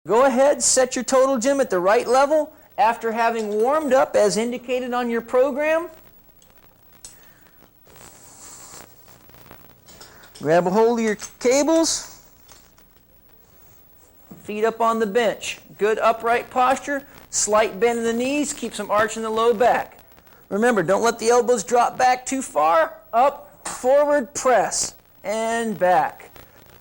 Go ahead, set your total gym at the right level after having warmed up as indicated on your program. Grab a hold of your cables. Feet up on the bench. Good upright posture. Slight bend in the knees. Keep some arch in the low back. Remember, don't let the elbows drop back too far. Up, forward, press, and back.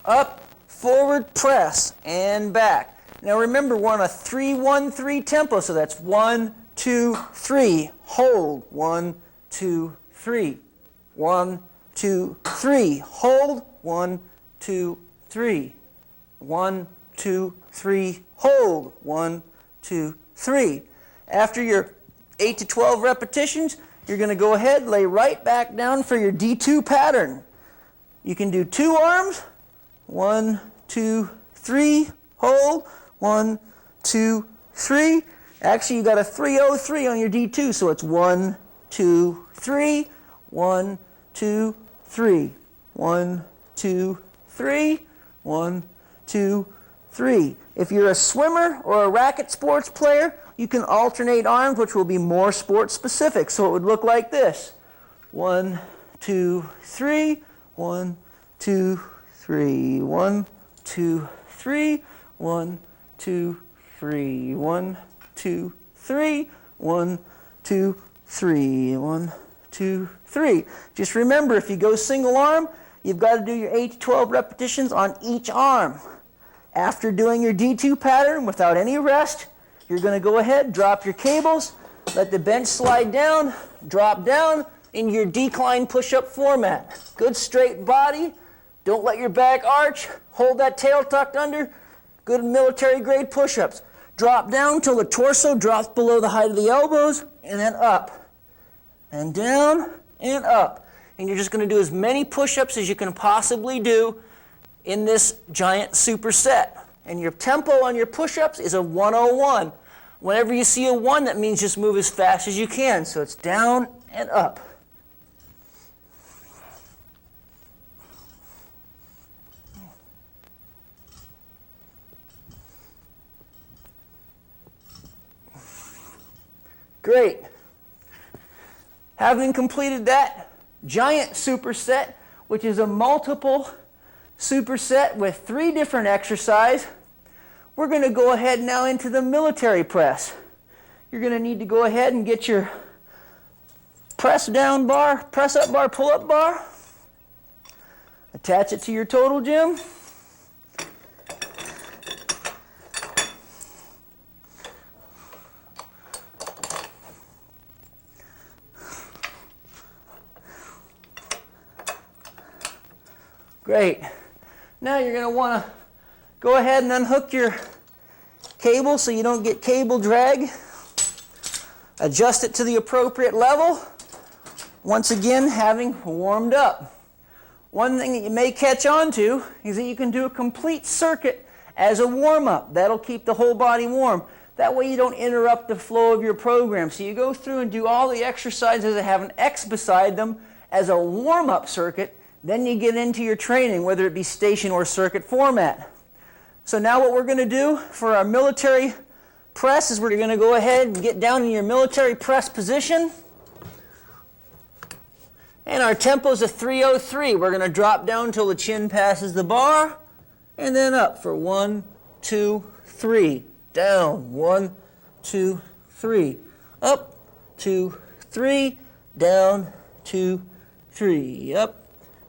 Up, forward, press, and back. Now remember, we're on a 3-1-3 tempo, so that's 1, 2, 3. Hold. 1, 2, 3. 1, 2, 3. Hold. 1, 2, 3. 1, 2, 3. Hold. 1, 2, 3. After your 8 to 12 repetitions, you're going to go ahead, lay right back down for your D2 pattern. You can do 2 arms. 1, 2, 3. Hold. 1, 2, 3. Actually, you got a 303 on your D2, so it's 1, 2, 3. 1, 2, 3. 1, 2, 3. 1, 2, 3. If you're a swimmer or a racket sports player, you can alternate arms, which will be more sport specific. So it would look like this. 1, 2, 3. 1, 2, 3. 1, 2, 3. 1, 2, 3. 1, 2, 3. 1, 2, 3. 1, 2, 3. Just remember, if you go single arm, you've got to do your 8 to 12 repetitions on each arm. After doing your D2 pattern without any rest, you're going to go ahead, drop your cables, let the bench slide down, drop down in your decline push-up format. Good straight body. Don't let your back arch. Hold that tail tucked under. Good military-grade push-ups. Drop down till the torso drops below the height of the elbows, and then up, and down, and up. And you're just going to do as many push-ups as you can possibly do in this giant superset. And your tempo on your push-ups is a 101. Whenever you see a 1, that means just move as fast as you can. So it's down and up. Great. Having completed that giant superset, which is a multiple superset with 3 different exercises, we're going to go ahead now into the military press. You're going to need to go ahead and get your press down bar, press up bar, pull up bar. Attach it to your total gym. Great. Now you're going to want to go ahead and unhook your cable so you don't get cable drag. Adjust it to the appropriate level. Once again, having warmed up. One thing that you may catch on to is that you can do a complete circuit as a warm-up. That'll keep the whole body warm. That way you don't interrupt the flow of your program. So you go through and do all the exercises that have an X beside them as a warm-up circuit. Then you get into your training, whether it be station or circuit format. So now what we're going to do for our military press is we're going to go ahead and get down in your military press position. And our tempo is a 303. We're going to drop down until the chin passes the bar, and then up for 1, 2, 3. Down, 1, 2, 3. Up, 2, 3. Down, 2, 3. Up,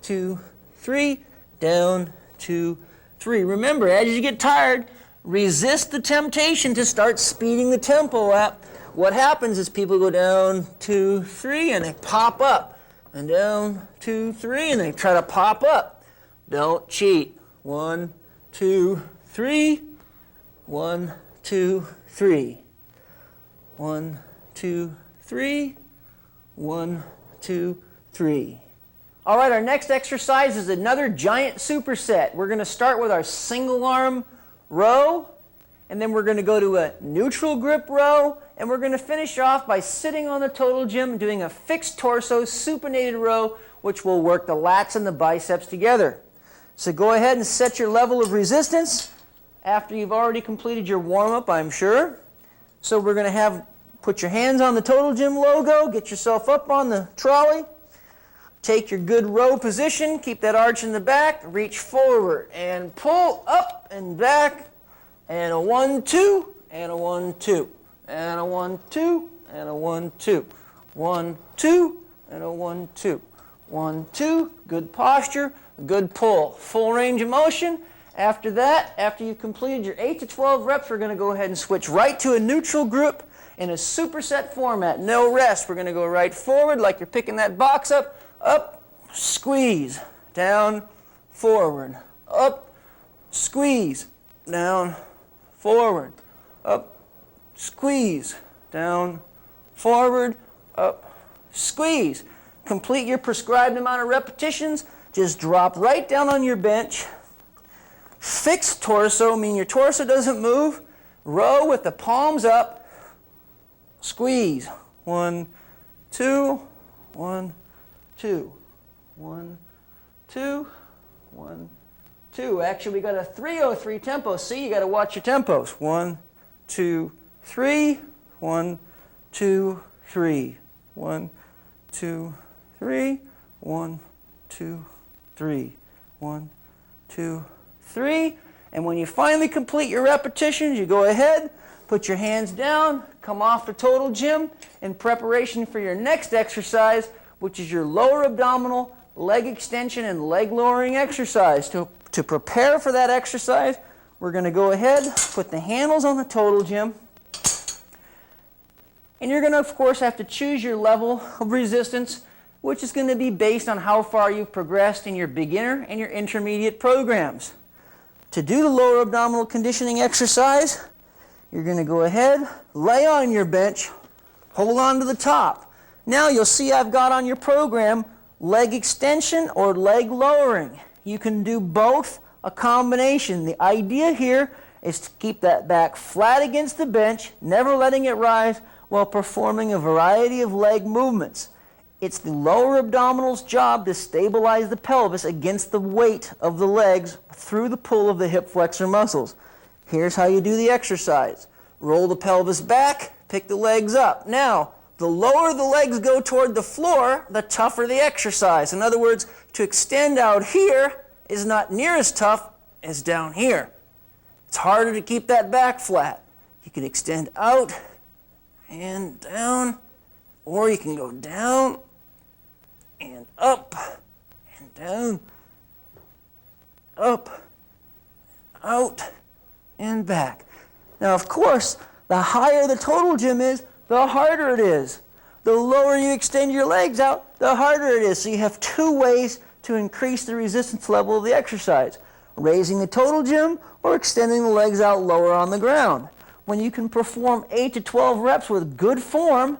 2, 3, down, 2, 3. Remember, as you get tired, resist the temptation to start speeding the tempo up. What happens is people go down, 2, 3, and they pop up. And down, 2, 3, and they try to pop up. Don't cheat. 1, 2, 3. 1, 2, 3. 1, 2, 3. 1, 2, 3. All right, our next exercise is another giant superset. We're going to start with our single arm row, and then we're going to go to a neutral grip row, and we're going to finish off by sitting on the total gym and doing a fixed torso supinated row, which will work the lats and the biceps together. So go ahead and set your level of resistance. after you've already completed your warm-up, I'm sure. So we're going to put your hands on the Total Gym logo, get yourself up on the trolley, take your good row position, keep that arch in the back, reach forward and pull up and back, and a 1, 2, and a 1, 2, and a 1, 2, and a 1, 2, 1, 2, and a 1, 2, 1, 2, good posture, good pull, full range of motion. After that, after you've completed your 8 to 12 reps, we're going to go ahead and switch right to a neutral grip in a superset format. No rest. We're going to go right forward like you're picking that box up, squeeze, down, forward, up, squeeze, down, forward, up, squeeze, down, forward, up, squeeze. Complete your prescribed amount of repetitions. Just drop right down on your bench. Fixed torso, meaning your torso doesn't move. Row with the palms up. Squeeze. 1, 2, 1, 2, 1, 2, 1, 2. Actually, we got a 303 tempo. See, you got to watch your tempos. 1, 2, 3. 1, 2, 3. 1, 2, 3. 1, 2, 3. 1, 2, 3. And when you finally complete your repetitions, you go ahead, put your hands down, come off the Total Gym in preparation for your next exercise, which is your lower abdominal leg extension and leg lowering exercise. To prepare for that exercise, we're going to go ahead, put the handles on the Total Gym, and you're going to, of course, have to choose your level of resistance, which is going to be based on how far you've progressed in your beginner and your intermediate programs. To do the lower abdominal conditioning exercise, you're going to go ahead, lay on your bench, hold on to the top. Now you'll see I've got on your program leg extension or leg lowering. You can do both, a combination. The idea here is to keep that back flat against the bench, never letting it rise, while performing a variety of leg movements. It's the lower abdominal's job to stabilize the pelvis against the weight of the legs through the pull of the hip flexor muscles. Here's how you do the exercise. Roll the pelvis back, pick the legs up. Now, the lower the legs go toward the floor, the tougher the exercise. In other words, to extend out here is not near as tough as down here. It's harder to keep that back flat. You can extend out and down, or you can go down and up and down, up, out, and back. Now, of course, the higher the Total Gym is, the harder it is. The lower you extend your legs out, the harder it is. So you have two ways to increase the resistance level of the exercise: raising the Total Gym or extending the legs out lower on the ground. When you can perform 8 to 12 reps with good form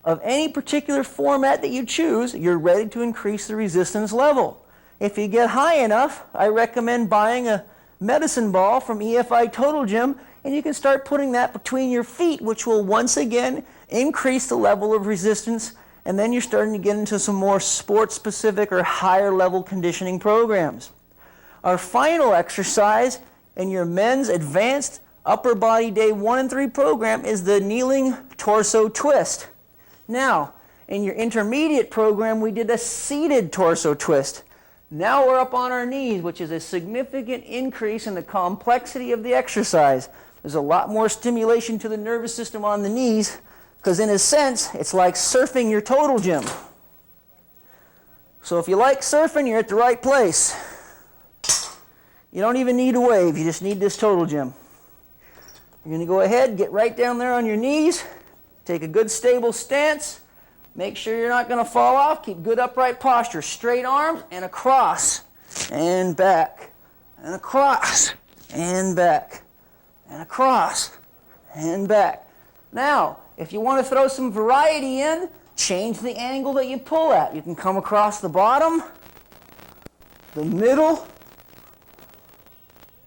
of any particular format that you choose, you're ready to increase the resistance level. If you get high enough, I recommend buying a medicine ball from EFI Total Gym, and you can start putting that between your feet, which will once again increase the level of resistance, and then you're starting to get into some more sport-specific or higher level conditioning programs. Our final exercise in your men's advanced upper body day 1 and 3 program is the kneeling torso twist. Now, in your intermediate program, we did a seated torso twist. Now we're up on our knees, which is a significant increase in the complexity of the exercise. There's a lot more stimulation to the nervous system on the knees, because in a sense, it's like surfing your Total Gym. So if you like surfing, you're at the right place. You don't even need a wave, you just need this Total Gym. You're going to go ahead, get right down there on your knees, take a good stable stance, make sure you're not going to fall off, keep good upright posture, straight arms and across, and back, and across, and back, and across, and back. Now, if you want to throw some variety in, change the angle that you pull at. You can come across the bottom, the middle,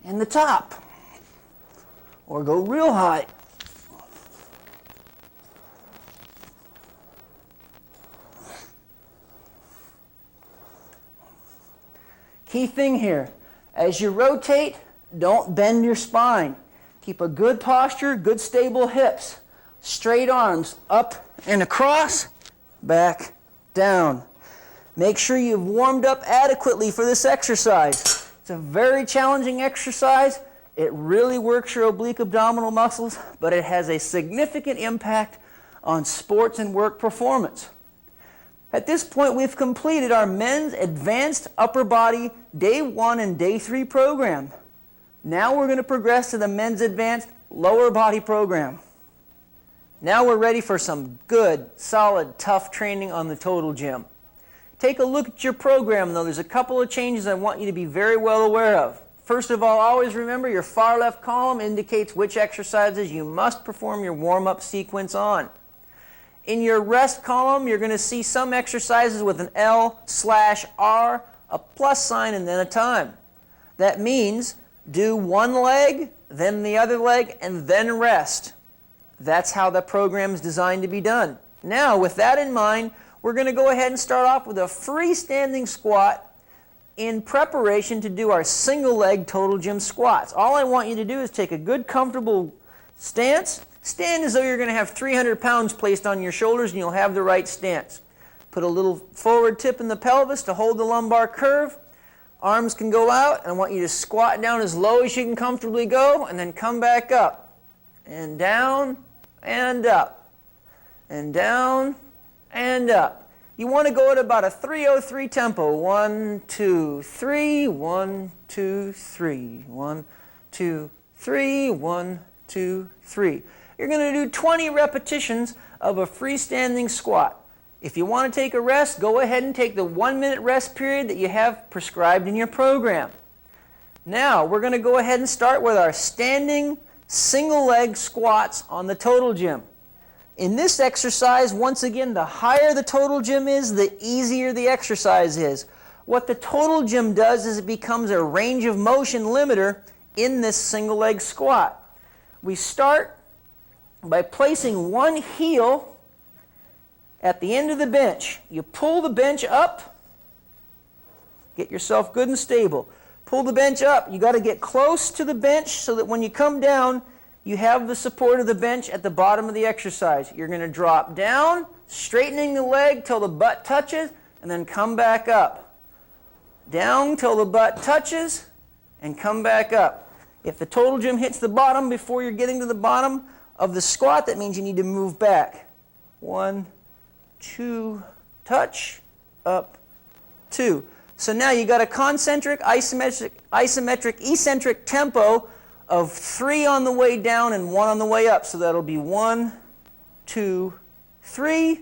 and the top, or go real high. Key thing here, as you rotate, Don't bend your spine. Keep a good posture, good stable hips. Straight arms up and across, back, down. Make sure you've warmed up adequately for this exercise. It's a very challenging exercise. It really works your oblique abdominal muscles, but it has a significant impact on sports and work performance. At this point, we've completed our men's advanced upper body day 1 and day 3 program. Now we're going to progress to the men's advanced lower body program. Now we're ready for some good, solid, tough training on the total gym. Take a look at your program, though. There's a couple of changes I want you to be very well aware of. First of all, always remember your far left column indicates which exercises you must perform your warm-up sequence on. In your rest column, you're going to see some exercises with an L/R, a plus sign, and then a time. That means do one leg, then the other leg, and then rest. That's how the program is designed to be done. Now, with that in mind, we're going to go ahead and start off with a freestanding squat in preparation to do our single leg total gym squats. All I want you to do is take a good, comfortable stance. Stand as though you're going to have 300 pounds placed on your shoulders and you'll have the right stance. Put a little forward tip in the pelvis to hold the lumbar curve. Arms can go out, and I want you to squat down as low as you can comfortably go, and then come back up. And down, and up. And down, and up. You want to go at about a 303 tempo. 1, 2, 3, 1, 2, 3, 1, 2, 3, 1, 2, 3. You're going to do 20 repetitions of a freestanding squat. If you want to take a rest, go ahead and take the 1-minute rest period that you have prescribed in your program. Now, we're going to go ahead and start with our standing single leg squats on the total gym. In this exercise, once again, the higher the total gym is, the easier the exercise is. What the total gym does is it becomes a range of motion limiter in this single leg squat. We start by placing one heel at the end of the bench. You pull the bench up, get yourself good and stable. Pull the bench up. You got to get close to the bench so that when you come down, you have the support of the bench at the bottom of the exercise. You're going to drop down, straightening the leg till the butt touches, and then come back up. Down till the butt touches, and come back up. If the total gym hits the bottom before you're getting to the bottom of the squat, that means you need to move back. 1, 2, touch, up, 2. So now you got a concentric, isometric, eccentric tempo of 3 on the way down and 1 on the way up. So that'll be 1, 2, 3,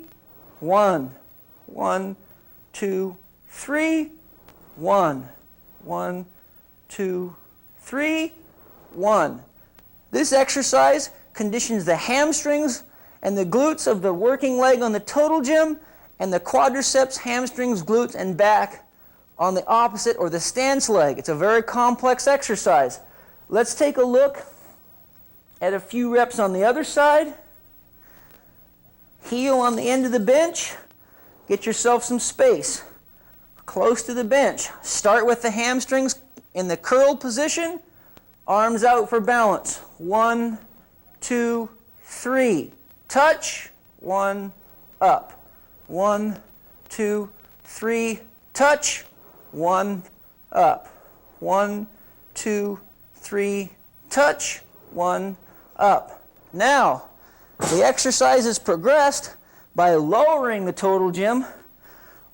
1, 1, 2, 3, 1, 1, 2, 3, 1. This exercise conditions the hamstrings and the glutes of the working leg on the total gym, and the quadriceps, hamstrings, glutes, and back on the opposite or the stance leg. It's a very complex exercise. Let's take a look at a few reps on the other side. Heel on the end of the bench. Get yourself some space. Close to the bench. Start with the hamstrings in the curled position. Arms out for balance. 1, 2, 3. Touch, 1, up. 1, 2, 3, touch, 1, up. 1, 2, 3, touch, 1, up. Now, the exercise is progressed by lowering the total gym,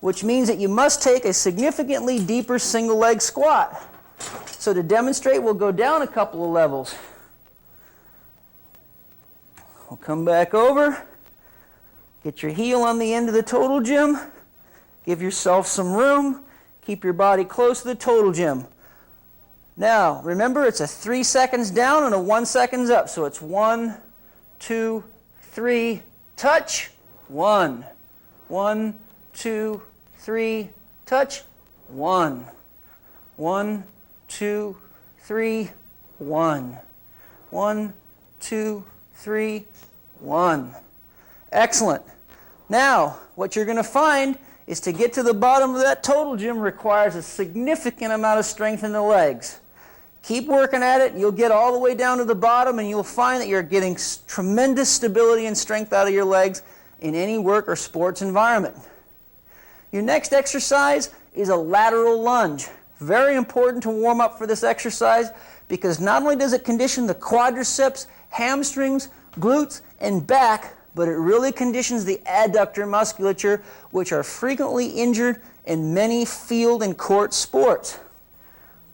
which means that you must take a significantly deeper single leg squat. So to demonstrate, we'll go down a couple of levels. We'll come back over, get your heel on the end of the total gym, give yourself some room, keep your body close to the total gym. Now, remember it's a 3 seconds down and a 1 seconds up, so it's 1, 2, 3, touch, 1, 1, 2, 3, touch, 1, 1, 2, 3, 1, 1, 2, 3, 1. Excellent. Now, what you're going to find is to get to the bottom of that total gym requires a significant amount of strength in the legs. Keep working at it. You'll get all the way down to the bottom, and you'll find that you're getting tremendous stability and strength out of your legs in any work or sports environment. Your next exercise is a lateral lunge. Very important to warm up for this exercise because not only does it condition the quadriceps, hamstrings, glutes, and back, but it really conditions the adductor musculature, which are frequently injured in many field and court sports.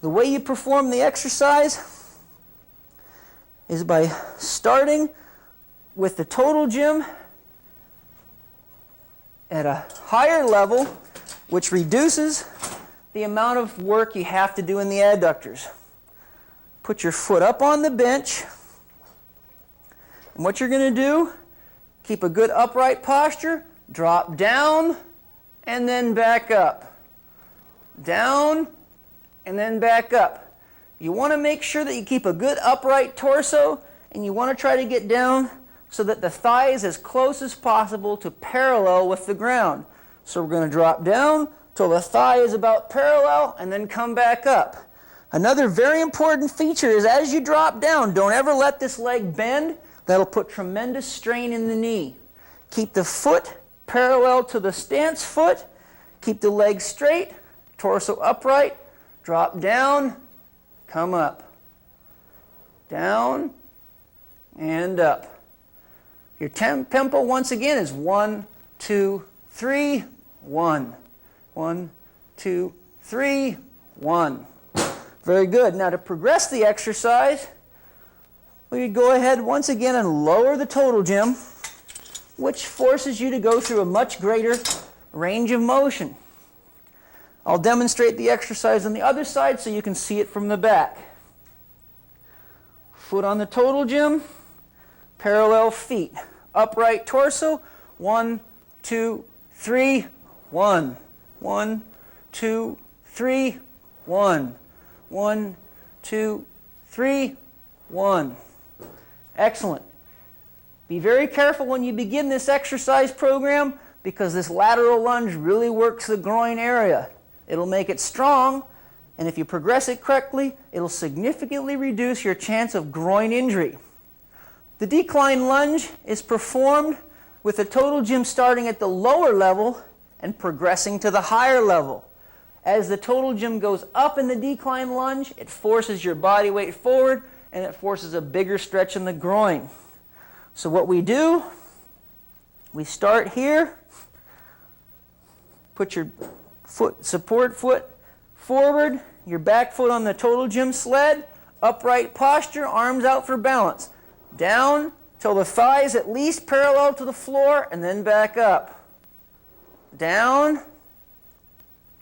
The way you perform the exercise is by starting with the total gym at a higher level, which reduces the amount of work you have to do in the adductors. Put your foot up on the bench, and what you're going to do, keep a good upright posture, drop down, and then back up. Down, and then back up. You want to make sure that you keep a good upright torso, and you want to try to get down so that the thigh is as close as possible to parallel with the ground. So we're going to drop down till the thigh is about parallel and then come back up. Another very important feature is as you drop down, don't ever let this leg bend. That'll put tremendous strain in the knee. Keep the foot parallel to the stance foot. Keep the leg straight, torso upright. Drop down, come up. Down and up. Your tempo once again is 1, 2, 3, 1. 1, 2, 3, 1. Very good. Now to progress the exercise, we go ahead once again and lower the total gym, which forces you to go through a much greater range of motion. I'll demonstrate the exercise on the other side so you can see it from the back. Foot on the total gym, parallel feet, upright torso, 1, 2, 3, 1. 1, 2, 3, 1. 1, 2, 3, 1. Excellent. Be very careful when you begin this exercise program because this lateral lunge really works the groin area. It'll make it strong, and if you progress it correctly, it'll significantly reduce your chance of groin injury. The decline lunge is performed with the total gym starting at the lower level and progressing to the higher level. As the total gym goes up in the decline lunge, it forces your body weight forward and it forces a bigger stretch in the groin. So what we do, we start here, put your support foot forward, your back foot on the total gym sled, upright posture, arms out for balance. Down till the thigh is at least parallel to the floor and then back up. Down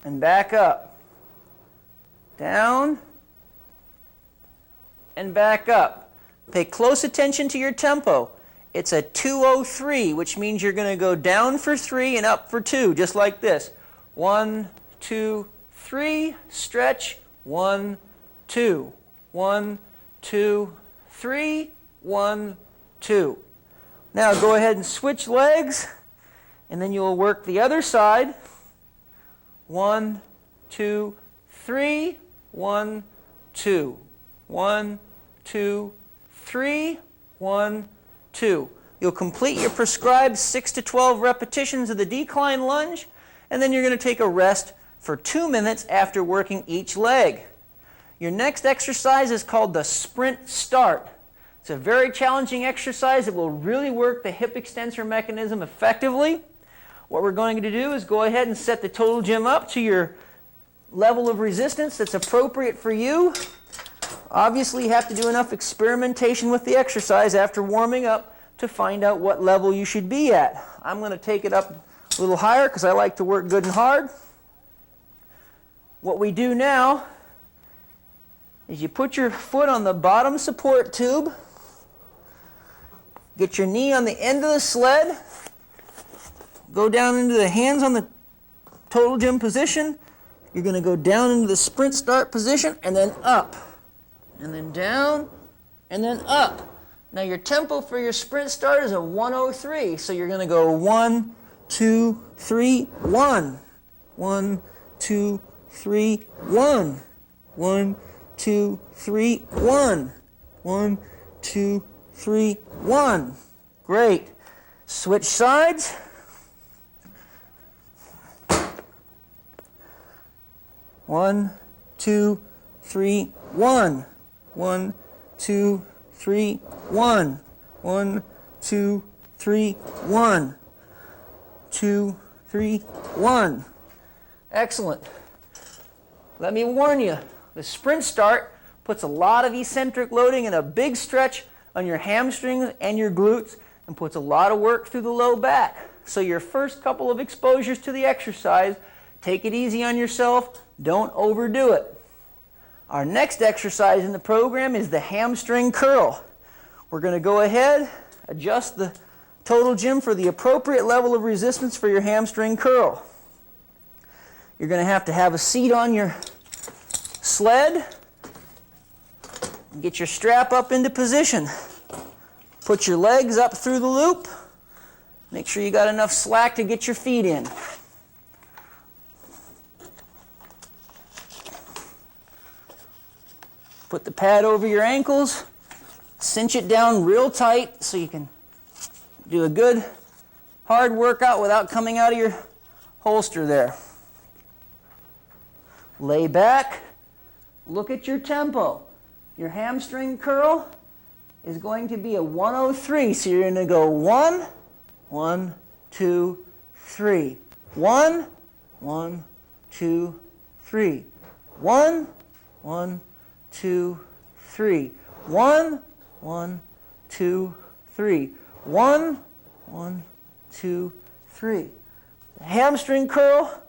and back up. Down and back up. Pay close attention to your tempo. It's a 2-0-3, which means you're going to go down for 3 and up for 2, just like this. 1, 2, 3, stretch, 1, 2. 1, 2, 3, 1, 2. Now go ahead and switch legs, and then you'll work the other side. 1, 2, 3, 1, 2. 1, 2, 3, 1, 2. You'll complete your prescribed 6 to 12 repetitions of the decline lunge, and then you're going to take a rest for 2 minutes after working each leg. Your next exercise is called the sprint start. It's a very challenging exercise that will really work the hip extensor mechanism effectively. What we're going to do is go ahead and set the total gym up to your level of resistance that's appropriate for you. Obviously, you have to do enough experimentation with the exercise after warming up to find out what level you should be at. I'm going to take it up a little higher because I like to work good and hard. What we do now is you put your foot on the bottom support tube, get your knee on the end of the sled, go down into the hands on the total gym position. You're going to go down into the sprint start position and then up. And then down, and then up. Now your tempo for your sprint start is a 1-0-3, so you're going to go 1, 2, 3, 1. 1, 2, 3, 1. 1, 2, 3, 1. 1, 2, 3, 1. Great. Switch sides. One, 2, 3, 1. 1, 2, 3, 1. 1, 2, 3, 1. 2, 3, 1. Excellent. Let me warn you, the sprint start puts a lot of eccentric loading and a big stretch on your hamstrings and your glutes and puts a lot of work through the low back. So your first couple of exposures to the exercise, take it easy on yourself, don't overdo it. Our next exercise in the program is the hamstring curl. We're going to go ahead, adjust the total gym for the appropriate level of resistance for your hamstring curl. You're going to have a seat on your sled. Get your strap up into position. Put your legs up through the loop. Make sure you got enough slack to get your feet in. Put the pad over your ankles. Cinch it down real tight so you can do a good hard workout without coming out of your holster there. Lay back. Look at your tempo. Your hamstring curl is going to be a 103. So you're going to go 1, 1, 2, 3. 1, 1, 2, 3. 1, 1, 2, 3. 1, 1, 2, 3. 1, 1, 2, 3. The hamstring curl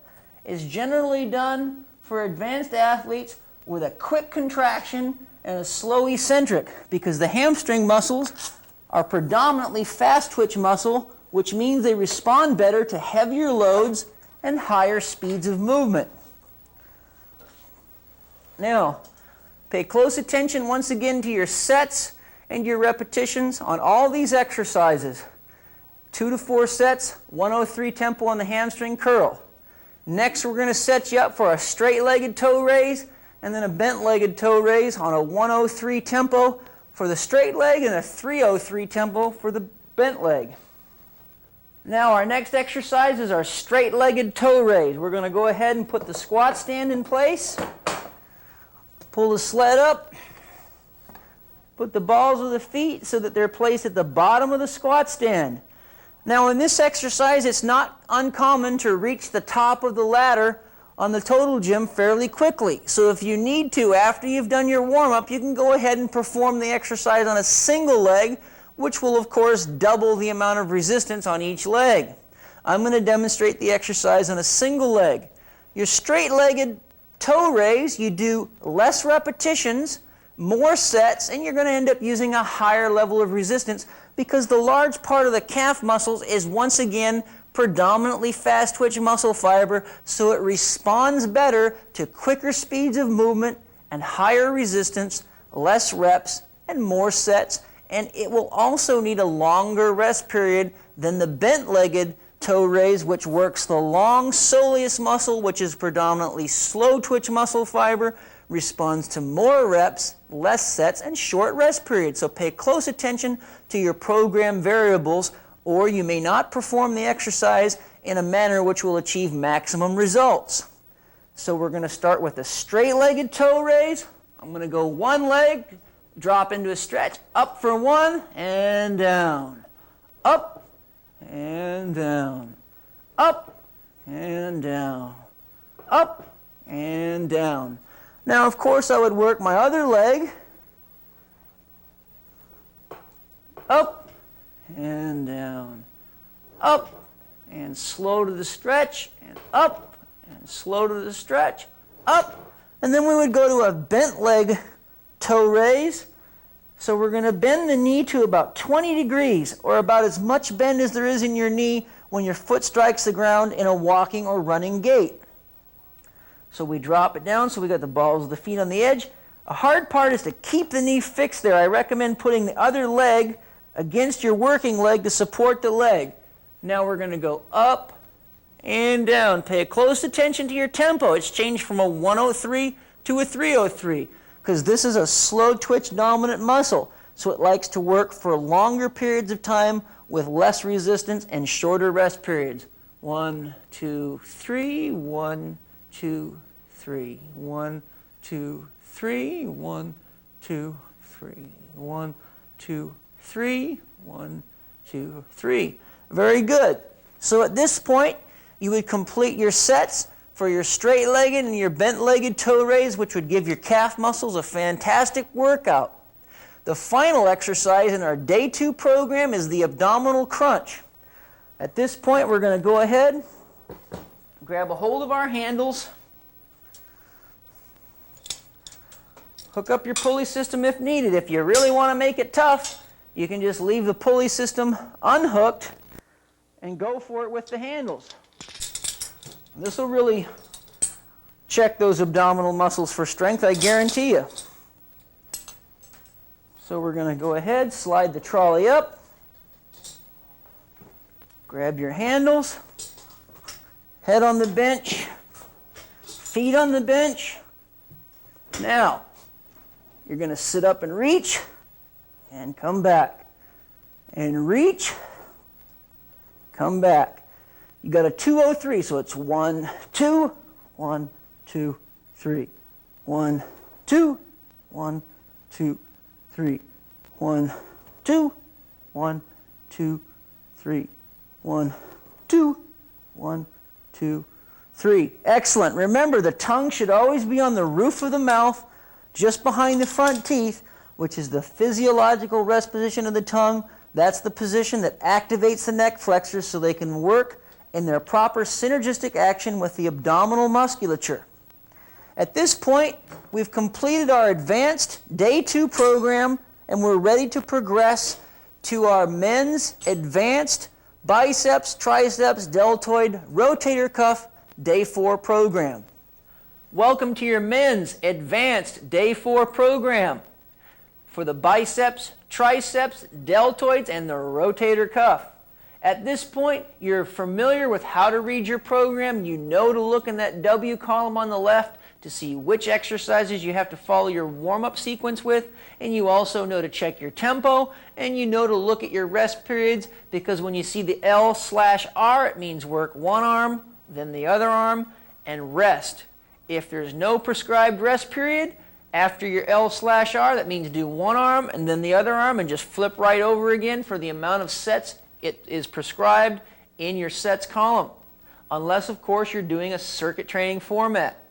is generally done for advanced athletes with a quick contraction and a slow eccentric because the hamstring muscles are predominantly fast twitch muscle, which means they respond better to heavier loads and higher speeds of movement. Now, pay close attention once again to your sets and your repetitions on all these exercises. 2 to 4 sets, 103 tempo on the hamstring curl. Next, we're going to set you up for a straight-legged toe raise and then a bent-legged toe raise on a 103 tempo for the straight leg and a 303 tempo for the bent leg. Now, our next exercise is our straight-legged toe raise. We're going to go ahead and put the squat stand in place. Pull the sled up. Put the balls of the feet so that they're placed at the bottom of the squat stand. Now in this exercise, it's not uncommon to reach the top of the ladder on the total gym fairly quickly. So if you need to, after you've done your warm-up, you can go ahead and perform the exercise on a single leg, which will of course double the amount of resistance on each leg. I'm going to demonstrate the exercise on a single leg. Your straight-legged toe raise, you do less repetitions, more sets, and you're going to end up using a higher level of resistance because the large part of the calf muscles is once again predominantly fast twitch muscle fiber, so it responds better to quicker speeds of movement and higher resistance, less reps, and more sets, and it will also need a longer rest period than the bent-legged toe raise, which works the long soleus muscle, which is predominantly slow twitch muscle fiber, responds to more reps, less sets, and short rest periods. So pay close attention to your program variables, or you may not perform the exercise in a manner which will achieve maximum results. So we're going to start with a straight-legged toe raise. I'm going to go one leg, drop into a stretch, up for one, and down. Up, and down. Up, and down. Up, and down. Now, of course, I would work my other leg. Up, and down. Up, and slow to the stretch, and up, and slow to the stretch, up. And then we would go to a bent leg toe raise. So we're going to bend the knee to about 20 degrees, or about as much bend as there is in your knee when your foot strikes the ground in a walking or running gait. So we drop it down, so we got the balls of the feet on the edge. A hard part is to keep the knee fixed there. I recommend putting the other leg against your working leg to support the leg. Now we're going to go up and down. Pay close attention to your tempo. It's changed from a 103 to a 303. because this is a slow twitch dominant muscle. So it likes to work for longer periods of time with less resistance and shorter rest periods. 1, 2, 3, 1, 2, 3, 1, 2, 3, 1, 2, 3, 1, 2, 3, 1, 2, 3. Very good. So at this point, you would complete your sets for your straight-legged and your bent-legged toe raise, which would give your calf muscles a fantastic workout. The final exercise in our day 2 program is the abdominal crunch. At this point, we're going to go ahead, grab a hold of our handles, hook up your pulley system if needed. If you really want to make it tough, you can just leave the pulley system unhooked and go for it with the handles. This will really check those abdominal muscles for strength, I guarantee you. So we're going to go ahead, slide the trolley up, grab your handles, head on the bench, feet on the bench. Now, you're going to sit up and reach, and come back, and reach, come back. You got a 203, so it's 1, 2, 1, 2, 3, 1, 2, 1, 2, 3, 1, 2, 1, 2, 3, 1, 2, 1, 2, 3. Excellent. Remember, the tongue should always be on the roof of the mouth, just behind the front teeth, which is the physiological rest position of the tongue. That's the position that activates the neck flexors so they can work in their proper synergistic action with the abdominal musculature. At this point, we've completed our advanced day 2 program, and we're ready to progress to our men's advanced biceps, triceps, deltoid, rotator cuff day 4 program. Welcome to your men's advanced day 4 program for the biceps, triceps, deltoids, and the rotator cuff. At this point, you're familiar with how to read your program. You know to look in that W column on the left to see which exercises you have to follow your warm-up sequence with, and you also know to check your tempo, and you know to look at your rest periods, because when you see the L/R, it means work one arm, then the other arm, and rest. If there's no prescribed rest period, after your L/R, that means do one arm and then the other arm and just flip right over again for the amount of sets it is prescribed in your sets column. Unless, of course, you're doing a circuit training format.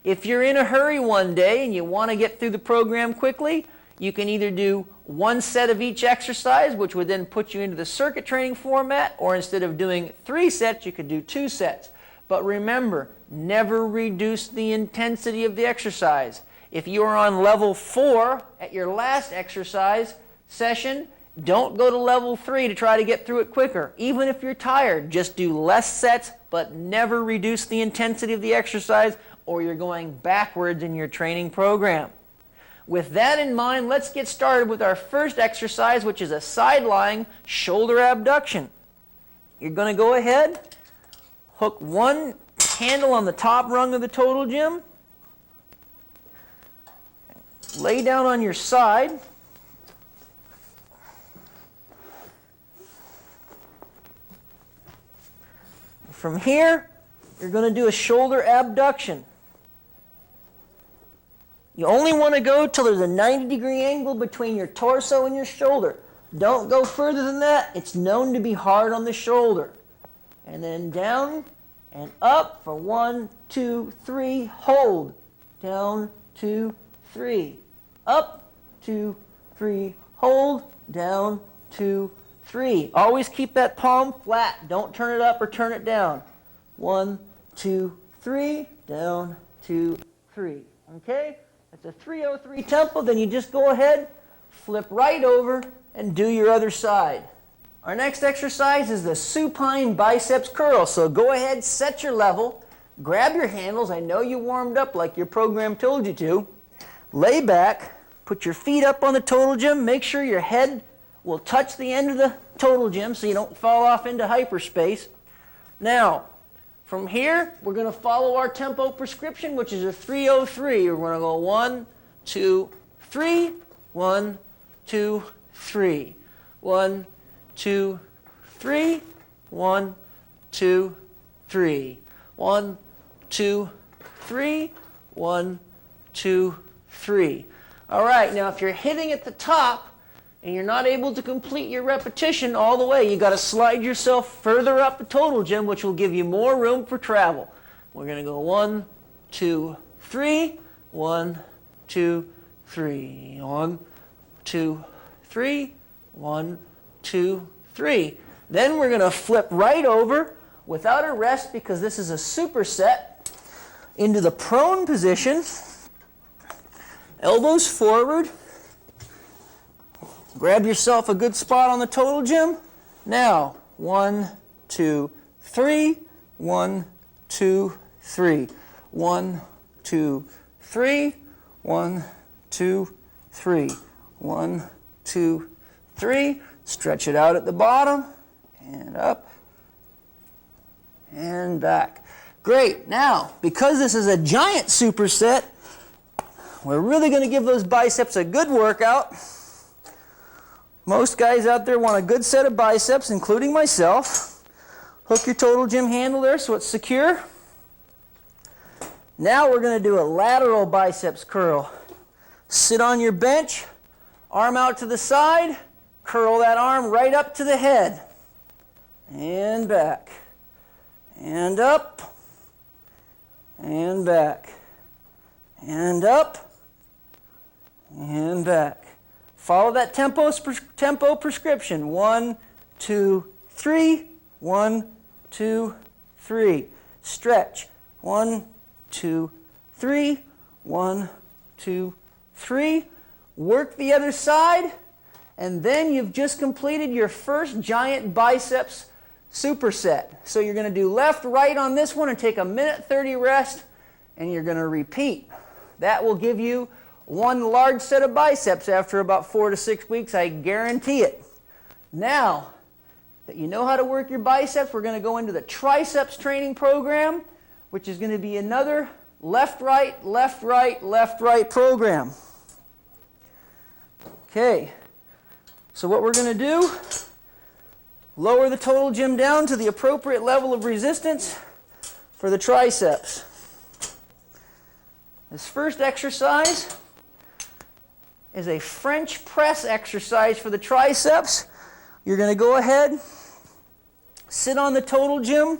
If you're in a hurry one day and you want to get through the program quickly, you can either do one set of each exercise, which would then put you into the circuit training format, or instead of doing 3 sets, you could do 2 sets. But remember, never reduce the intensity of the exercise. If you are on level 4 at your last exercise session, don't go to level 3 to try to get through it quicker. Even if you're tired, just do less sets, but never reduce the intensity of the exercise, or you're going backwards in your training program. With that in mind, let's get started with our first exercise, which is a side-lying shoulder abduction. You're going to go ahead, hook one handle on the top rung of the total gym, lay down on your side, from here, you're going to do a shoulder abduction. You only want to go till there's a 90-degree angle between your torso and your shoulder. Don't go further than that. It's known to be hard on the shoulder. And then down and up for 1, 2, 3, hold. Down, 2, 3. Up, 2, 3, hold. Down, 2, 3. Always keep that palm flat. Don't turn it up or turn it down. 1, 2, 3. Down, 2, 3. Okay? That's a 303 tempo. Then you just go ahead, flip right over, and do your other side. Our next exercise is the supine biceps curl. So go ahead, set your level, grab your handles. I know you warmed up like your program told you to. Lay back, put your feet up on the total gym. Make sure your head will touch the end of the total gym so you don't fall off into hyperspace. Now, from here, we're going to follow our tempo prescription, which is a 303. We're going to go 1, 2, 3. 1, 2, 3. 1, 2, 3. 1, 2, 3. 1, 2, 3. 1, 2, 3. All right, now if you're hitting at the top and you're not able to complete your repetition all the way, you got to slide yourself further up the total gym, which will give you more room for travel. We're going to go 1, 2, 3. 1, 2, 3. 1, 2, 3. 1, 2, 3. Then we're going to flip right over without a rest, because this is a superset, into the prone position. Elbows forward. Grab yourself a good spot on the total gym. Now, 1, 2, 3. 1, 2, 3. 1, 2, 3. 1, 2, 3. 1, 2, 3. Stretch it out at the bottom. And up. And back. Great. Now, because this is a giant superset, we're really going to give those biceps a good workout. Most guys out there want a good set of biceps, including myself. Hook your total gym handle there so it's secure. Now we're going to do a lateral biceps curl. Sit on your bench, arm out to the side, curl that arm right up to the head. And back. And up. And back. And up. And back. Follow that tempo prescription. 1, 2, 3. 1, 2, 3. Stretch. 1, 2, 3. 1, 2, 3. Work the other side, and then you've just completed your first giant biceps superset. So you're going to do left, right on this one and take a minute 30 rest, and you're going to repeat. That will give you one large set of biceps after about 4 to 6 weeks, I guarantee it. Now that you know how to work your biceps, we're going to go into the triceps training program, which is going to be another left, right, left, right, left, right program. Okay, so what we're going to do, lower the total gym down to the appropriate level of resistance for the triceps. This first exercise is a French press exercise for the triceps. You're going to go ahead, sit on the total gym,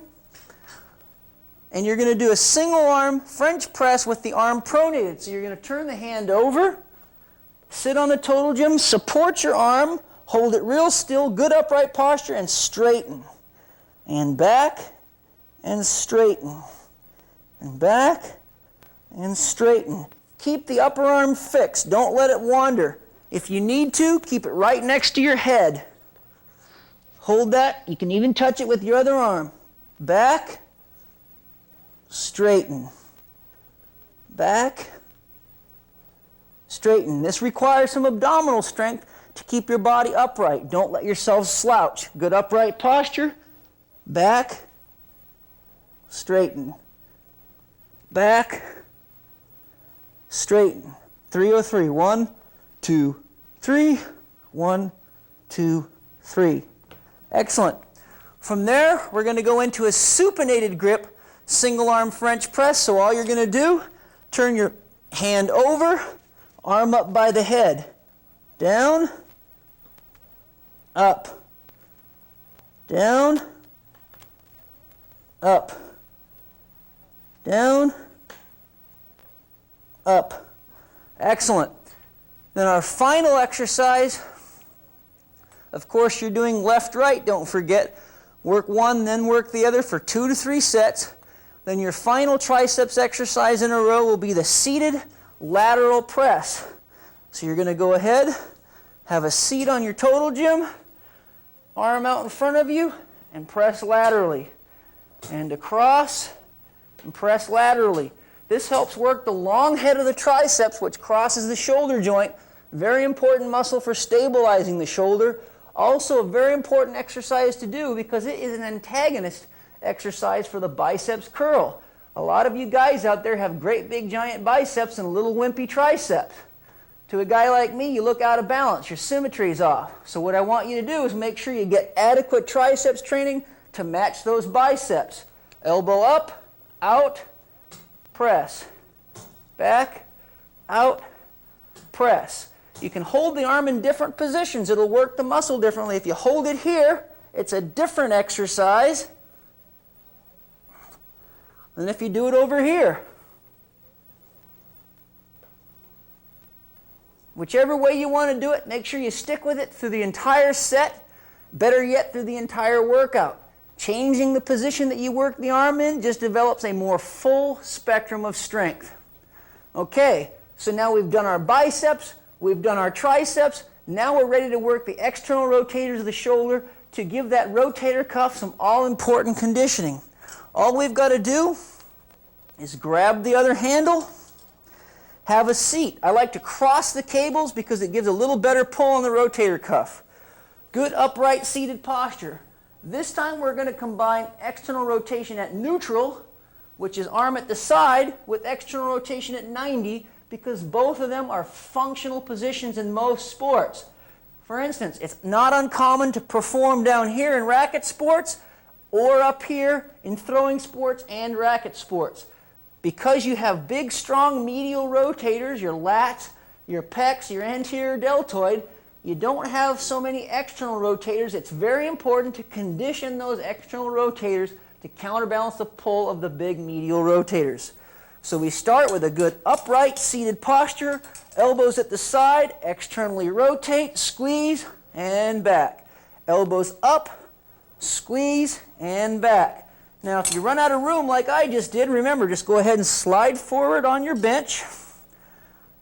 and you're going to do a single arm French press with the arm pronated. So you're going to turn the hand over, sit on the total gym, support your arm, hold it real still, good upright posture, and straighten. And back, and straighten. And back, and straighten. Keep the upper arm fixed. Don't let it wander. If you need to, keep it right next to your head. Hold that. You can even touch it with your other arm. Back, straighten. Back, straighten. This requires some abdominal strength to keep your body upright. Don't let yourself slouch. Good upright posture. Back, straighten. Back, straighten. 303. 1, 2, 3. 1, 2, 3. Excellent. From there, we're going to go into a supinated grip single arm French press. So all you're going to do, turn your hand over, arm up by the head. Down, up, down, up, down, up. Excellent. Then our final exercise, of course you're doing left, right, don't forget. Work one, then work the other for 2 to 3 sets. Then your final triceps exercise in a row will be the seated lateral press. So you're going to go ahead, have a seat on your total gym, arm out in front of you, and press laterally. And across, and press laterally. This helps work the long head of the triceps, which crosses the shoulder joint. Very important muscle for stabilizing the shoulder. Also a very important exercise to do because it is an antagonist exercise for the biceps curl. A lot of you guys out there have great big giant biceps and little wimpy triceps. To a guy like me, you look out of balance, your symmetry's off. So what I want you to do is make sure you get adequate triceps training to match those biceps. Elbow up, out, press. Back, out, press. You can hold the arm in different positions. It'll work the muscle differently. If you hold it here, it's a different exercise than if you do it over here. Whichever way you want to do it, make sure you stick with it through the entire set, better yet through the entire workout. Changing the position that you work the arm in just develops a more full spectrum of strength. Okay, so now we've done our biceps, we've done our triceps, now we're ready to work the external rotators of the shoulder to give that rotator cuff some all-important conditioning. All we've got to do is grab the other handle, have a seat. I like to cross the cables because it gives a little better pull on the rotator cuff. Good upright seated posture. This time we're going to combine external rotation at neutral, which is arm at the side, with external rotation at 90, because both of them are functional positions in most sports. For instance, it's not uncommon to perform down here in racket sports or up here in throwing sports and racket sports. Because you have big, strong medial rotators, your lats, your pecs, your anterior deltoid, you don't have so many external rotators. It's very important to condition those external rotators to counterbalance the pull of the big medial rotators. So we start with a good upright seated posture, elbows at the side, externally rotate, squeeze, and back. Elbows up, squeeze, and back. Now if you run out of room like I just did, remember, just go ahead and slide forward on your bench,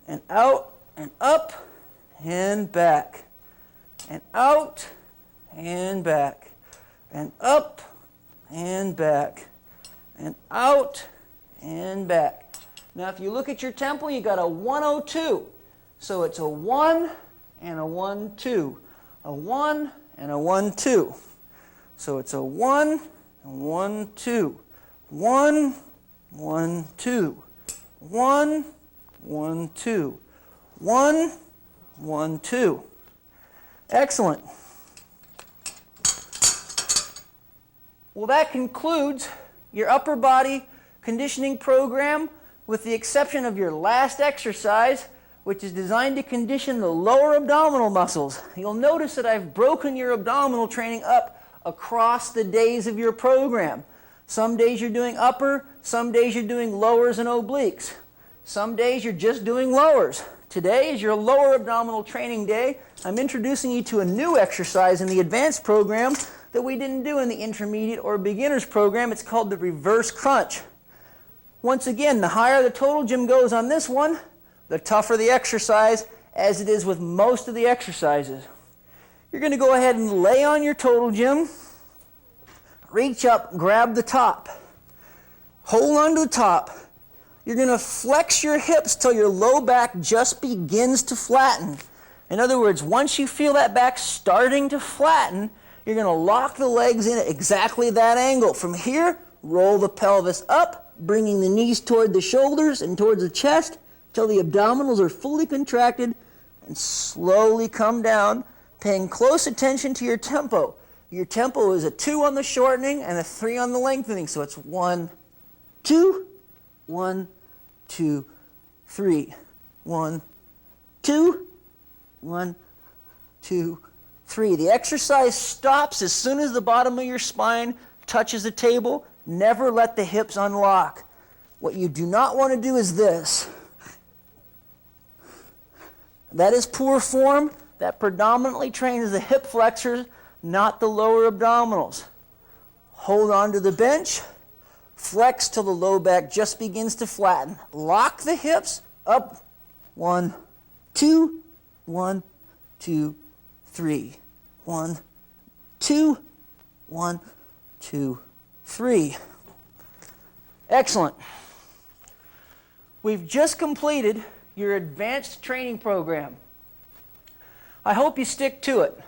and out, and up, and back, and out, and back, and up, and back, and out, and back. Now if you look at your tempo, you got a 102. So it's a 1 and a 1, 2. A 1 and a 1, 2. So it's a 1 and 1, 2. 1, 1, 2. 1, 1, 2. 1, 1, 2. Excellent. Well, that concludes your upper body conditioning program, with the exception of your last exercise, which is designed to condition the lower abdominal muscles. You'll notice that I've broken your abdominal training up across the days of your program. Some days you're doing upper, some days you're doing lowers and obliques. Some days you're just doing lowers. Today is your lower abdominal training day. I'm introducing you to a new exercise in the advanced program that we didn't do in the intermediate or beginners program. It's called the reverse crunch. Once again, the higher the total gym goes on this one, the tougher the exercise, as it is with most of the exercises. You're going to go ahead and lay on your total gym, reach up, grab the top, hold on to the top. You're going to flex your hips till your low back just begins to flatten. In other words, once you feel that back starting to flatten, you're going to lock the legs in at exactly that angle. From here, roll the pelvis up, bringing the knees toward the shoulders and towards the chest till the abdominals are fully contracted, and slowly come down, paying close attention to your tempo. Your tempo is a 2 on the shortening and a 3 on the lengthening. So it's 1, 2, 1, 2, 3. 1, 2, 1, 2, 3. The exercise stops as soon as the bottom of your spine touches the table. Never let the hips unlock. What you do not want to do is this. That is poor form. That predominantly trains the hip flexors, not the lower abdominals. Hold on to the bench. Flex till the low back just begins to flatten. Lock the hips up. 1, 2, 1, 2, 3. 1, 2, 1, 2, 3. Excellent. We've just completed your advanced training program. I hope you stick to it.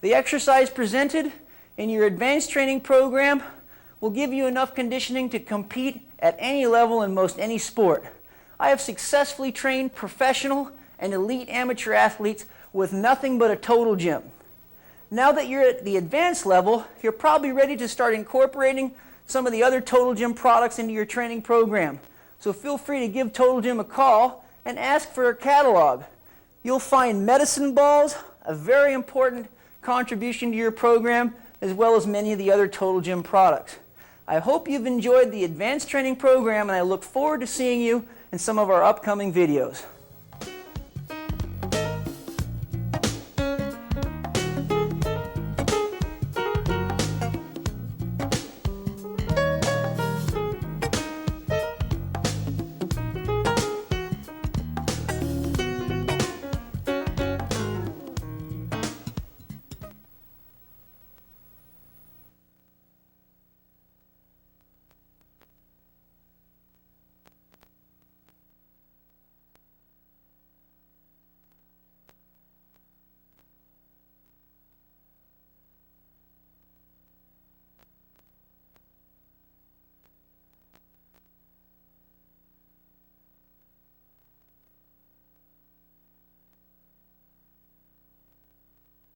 The exercise presented in your advanced training program will give you enough conditioning to compete at any level in most any sport. I have successfully trained professional and elite amateur athletes with nothing but a total gym. Now that you're at the advanced level, you're probably ready to start incorporating some of the other Total Gym products into your training program. So feel free to give Total Gym a call and ask for a catalog. You'll find medicine balls, a very important contribution to your program, as well as many of the other Total Gym products. I hope you've enjoyed the advanced training program, and I look forward to seeing you in some of our upcoming videos.